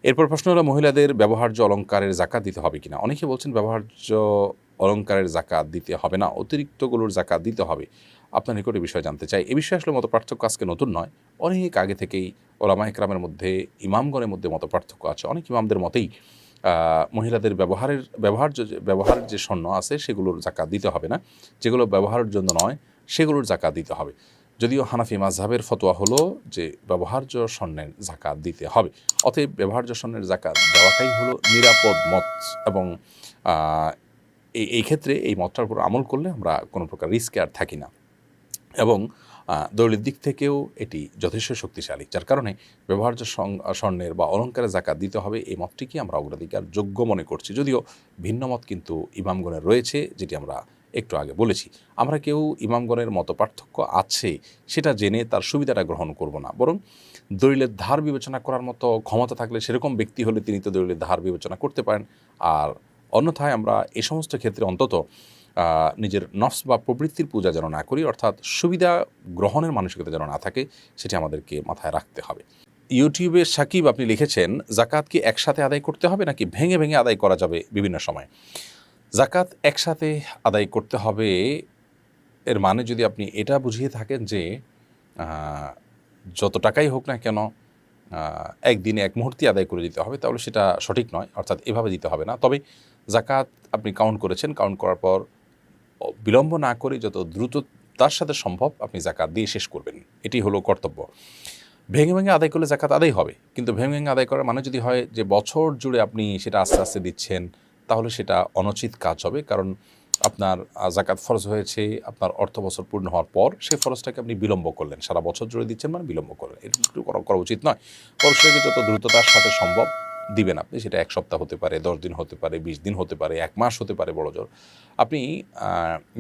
এরপর প্রশ্ন হলো মহিলাদের ব্যবহার্য অলংকারের জাকাত দিতে হবে কিনা। অনেকে বলছেন ব্যবহার্য অলংকারের জাকাত দিতে হবে না, অতিরিক্তগুলোর জাকাত দিতে হবে। আপনার নিকট এই বিষয়ে জানতে চাই। এ বিষয়ে আসলে মত পার্থক্য আজকে নতুন নয়, অনেক আগে থেকেই ওলামা ইকরামের মধ্যে, ইমামগণের মধ্যে মত পার্থক্য আছে। অনেক ইমামদের মতেই মহিলাদের ব্যবহারের যে স্বর্ণ আছে সেগুলোর জাকাত দিতে হবে না, যেগুলো ব্যবহারের জন্য নয় সেগুলোর জাকাত দিতে হবে। যদিও হানাফি মাযহাবের ফতোয়া হলো যে ব্যবহার্য স্বর্ণের জাকাত দিতে হবে। অতএব ব্যবহার্য স্বর্ণের জাকাত দেওয়াটাই হলো নিরাপদ মত, এবং এই ক্ষেত্রে এই মতটার উপর আমল করলে আমরা কোনো প্রকার রিস্কে আর থাকি না, এবং দলিলের দিক থেকেও এটি যথেষ্ট শক্তিশালী, যার কারণে ব্যবহার্য স্বর্ণের বা অলঙ্কারের জাকাত দিতে হবে এই মতটিকে আমরা অগ্রাধিকার যোগ্য মনে করছি। যদিও ভিন্ন মত কিন্তু ইমামগণের রয়েছে, যেটি আমরা একটু আগে বলেছি। আমরা কেউ ইমামগণের মত পার্থক্য আছে সেটা জেনে তার সুবিধাটা গ্রহণ করব না, বরং দলিলের ধার বিবেচনা করার মতো ক্ষমতা থাকলে সেরকম ব্যক্তি হলে তিনি তো দলিলের ধার বিবেচনা করতে পারেন। আর অন্যথায় আমরা এই সমস্ত ক্ষেত্রে অন্তত নিজের নফস বা প্রবৃত্তির পূজা যেন না করি, অর্থাৎ সুবিধা গ্রহণের মানসিকতা যেন না থাকে, সেটি আমাদেরকে মাথায় রাখতে হবে। ইউটিউবে সাকিব আপনি লিখেছেন, জাকাত কি একসাথে আদায় করতে হবে নাকি ভেঙে ভেঙে আদায় করা যাবে বিভিন্ন সময়? জাকাত একসাথে আদায় করতে হবে এর মানে যদি আপনি এটা বুঝিয়ে থাকেন যে যত টাকাই হোক না কেন একদিনে এক মুহূর্তে আদায় করে দিতে হবে, তাহলে সেটা সঠিক নয়, অর্থাৎ এভাবে দিতে হবে না। তবে জাকাত আপনি কাউন্ট করেছেন, কাউন্ট করার পর বিলম্ব না করে যত দ্রুততার সাথে সম্ভব আপনি জাকাত দিয়ে শেষ করবেন, এটি হলো কর্তব্য। ভেঙে ভেঙে আদায় করলে জাকাত আদায় হবে, কিন্তু ভেঙে ভেঙে আদায় করার মানে যদি হয় যে বছর জুড়ে আপনি সেটা আস্তে আস্তে দিচ্ছেন, তাহলে সেটা অনুচিত কাজ হবে। কারণ আপনার জাকাত ফরজ হয়েছে আপনার অর্থ বছর পূর্ণ হওয়ার পর, সেই ফরজটাকে আপনি বিলম্ব করলেন, সারা বছর জুড়ে দিচ্ছেন মানে বিলম্ব করলেন, এটা একটু করা উচিত নয়। ফরজটাকে যত দ্রুততার সাথে সম্ভব দিবেন আপনি, সেটা 1 সপ্তাহ হতে পারে, 10 দিন হতে পারে, 20 দিন হতে পারে, 1 মাস হতে পারে, বড় জোর আপনি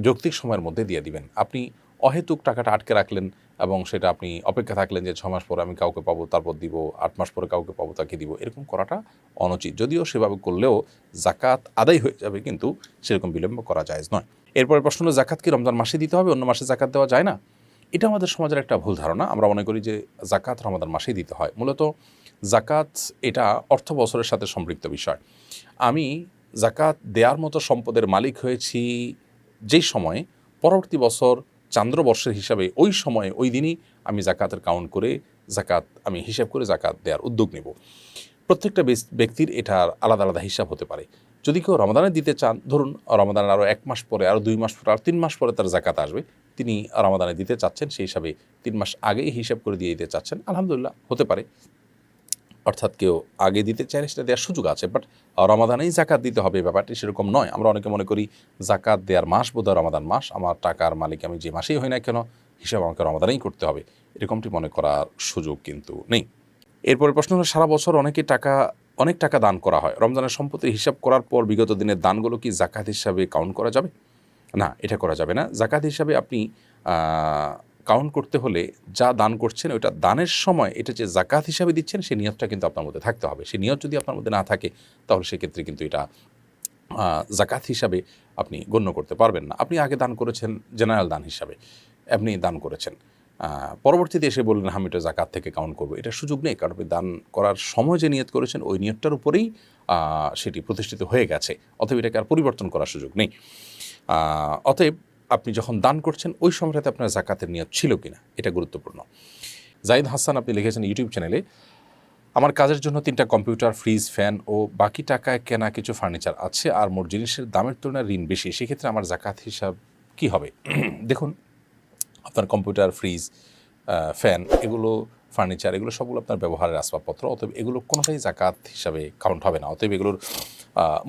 যৌক্তিক সময়ের মধ্যে দিয়ে দিবেন। আপনি অহেতুক টাকাটা আটকে রাখলেন এবং সেটা আপনি অপেক্ষা থাকলেন যে 6 মাস পরে আমি কাউকে পাবো তারপর দিব, 8 মাস পরে কাউকে পাবো তাকে দিব, এরকম করাটা অনুচিত। যদিও সেভাবে করলেও জাকাত আদায় হয়ে যাবে, কিন্তু সেরকম বিলম্ব করা জায়েজ নয়। এরপরে প্রশ্ন হলো, জাকাত কি রমজান মাসে দিতে হবে, অন্য মাসে জাকাত দেওয়া যায় না? এটা আমাদের সমাজের একটা ভুল ধারণা। আমরা মনে করি যে জাকাত রমাদান মাসেই দিতে হয়। মূলত জাকাত এটা অর্থ বছরের সাথে সম্পৃক্ত বিষয়। আমি জাকাত দেওয়ার মতো সম্পদের মালিক হয়েছি যেই সময়ে, পরবর্তী বছর চান্দ্রবর্ষের হিসাবে ওই সময়ে ওই দিনই আমি জাকাতের কাউন্ট করে জাকাত আমি হিসাব করে জাকাত দেওয়ার উদ্যোগ নেব। প্রত্যেকটা ব্যক্তির এটার আলাদা আলাদা হিসাব হতে পারে। যদি কেউ রমাদানে দিতে চান, ধরুন রমাদানের আরও 1 মাস পরে, আরও 2 মাস পরে, আর 3 মাস পরে তার জাকাত আসবে, তিনি রমাদানে দিতে চাচ্ছেন, সেই হিসাবে 3 মাস আগেই হিসাব করে দিয়ে দিতে চাচ্ছেন, আলহামদুলিল্লাহ, হতে পারে। অর্থাৎ কেউ আগে দিতে চাইলে সেটা দেওয়ার সুযোগ আছে, বাট রমাদানেই জাকাত দিতে হবে ব্যাপারটি সেরকম নয়। আমরা অনেকে মনে করি জাকাত দেওয়ার মাস বোধহয় রমাদান মাস, আমার টাকার মালিক আমি যে মাসেই হই না কেন হিসাব আমাকে রমাদানেই করতে হবে, এরকমটি মনে করার সুযোগ কিন্তু নেই। এরপরে প্রশ্ন হলো, সারা বছর অনেক টাকা দান করা হয়, রমজানের সম্পত্তির হিসাব করার পর বিগত দিনের দানগুলো কি জাকাত হিসাবে কাউন্ট করা যাবে? না, এটা করা যাবে না। জাকাত হিসাবে আপনি কাউন্ট করতে হলে যা দান করছেন ওইটা দানের সময় এটা যে জাকাত হিসাবে দিচ্ছেন সেই নিয়তটা কিন্তু আপনার মধ্যে থাকতে হবে। সেই নিয়ত যদি আপনার মধ্যে না থাকে, তাহলে সেক্ষেত্রে কিন্তু এটা জাকাত হিসাবে আপনি গণ্য করতে পারবেন না। আপনি আগে দান করেছেন জেনারেল দান হিসাবে, আপনি দান করেছেন, পরবর্তীতে এসে বললেন আমি এটা জাকাত থেকে কাউন্ট করবো, এটা সুযোগ নেই। কারণ আপনি দান করার সময় যে নিয়ত করেছেন ওই নিয়তটার উপরেই সেটি প্রতিষ্ঠিত হয়ে গেছে, অতএব এটাকে আর পরিবর্তন করার সুযোগ নেই। অতএব আপনি যখন দান করছেন ওই সময়টাতে আপনার জাকাতের নিয়ত ছিল কিনা এটা গুরুত্বপূর্ণ। জাহিদ হাসান আপনি লিখেছেন ইউটিউব চ্যানেলে, আমার কাজের জন্য 3টা কম্পিউটার, ফ্রিজ, ফ্যান ও বাকি টাকায় কেনা কিছু ফার্নিচার আছে, আর মোট জিনিসের দামের তুলনায় ঋণ বেশি, সেক্ষেত্রে আমার জাকাত হিসাব কি হবে? দেখুন, আপনার কম্পিউটার, ফ্রিজ, ফ্যান, এগুলো ফার্নিচার, এগুলো সবগুলো আপনার ব্যবহারের আসবাবপত্র, অতএব এগুলো কোনোটাই জাকাত হিসাবে কাউন্ট হবে না। অতএব এগুলোর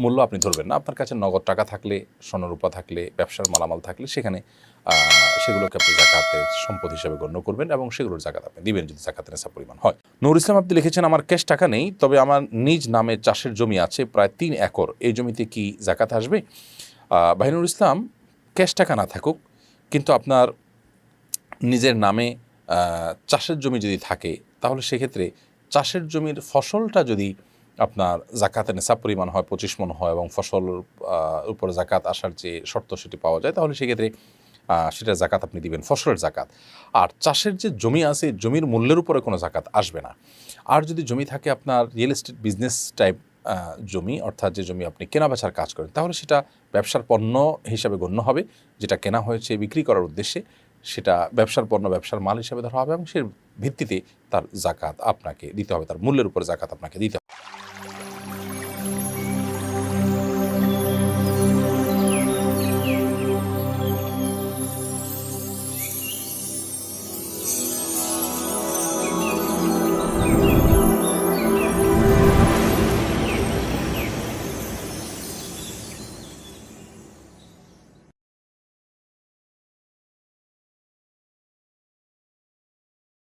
মূল্য আপনি ধরবেন না। আপনার কাছে নগদ টাকা থাকলে, স্বর্ণরূপা থাকলে, ব্যবসার মালামাল থাকলে সেখানে সেগুলোকে আপনি জাকাতের সম্পদ হিসাবে গণ্য করবেন এবং সেগুলোর জাকাত আপনি দিবেন যদি জাকাতের নেশা পরিমাণ হয়। নূর ইসলাম আপনি লিখেছেন, আমার ক্যাশ টাকা নেই, তবে আমার নিজ নামে চাষের জমি আছে প্রায় 3 একর, এই জমিতে কি জাকাত আসবে? ভাই নূর ইসলাম, ক্যাশ টাকা না থাকুক কিন্তু আপনার নিজের নামে চাষের জমি যদি থাকে, তাহলে সেক্ষেত্রে চাষের জমির ফসলটা যদি আপনার জাকাতের নেশাব পরিমাণ হয়, 25 মণ হয়, এবং ফসলের উপর জাকাত আসার যে শর্ত সেটি পাওয়া যায়, তাহলে সেক্ষেত্রে সেটা জাকাত আপনি দিবেন, ফসলের জাকাত। আর চাষের যে জমি আছে, জমির মূল্যের উপরে কোনো জাকাত আসবে না। আর যদি জমি থাকে আপনার রিয়েল এস্টেট বিজনেস টাইপ জমি, অর্থাৎ যে জমি আপনি কেনাবেচার কাজ করেন, তাহলে সেটা ব্যবসার পণ্য হিসাবে গণ্য হবে। যেটা কেনা হয়েছে বিক্রি করার উদ্দেশ্যে, সেটা ব্যবসার পণ্য, ব্যবসার মাল হিসাবে ধরা হবে এবং সেই ভিত্তিতে তার জাকাত আপনাকে দিতে হবে, তার মূল্যের উপর জাকাত আপনাকে দিতে হবে।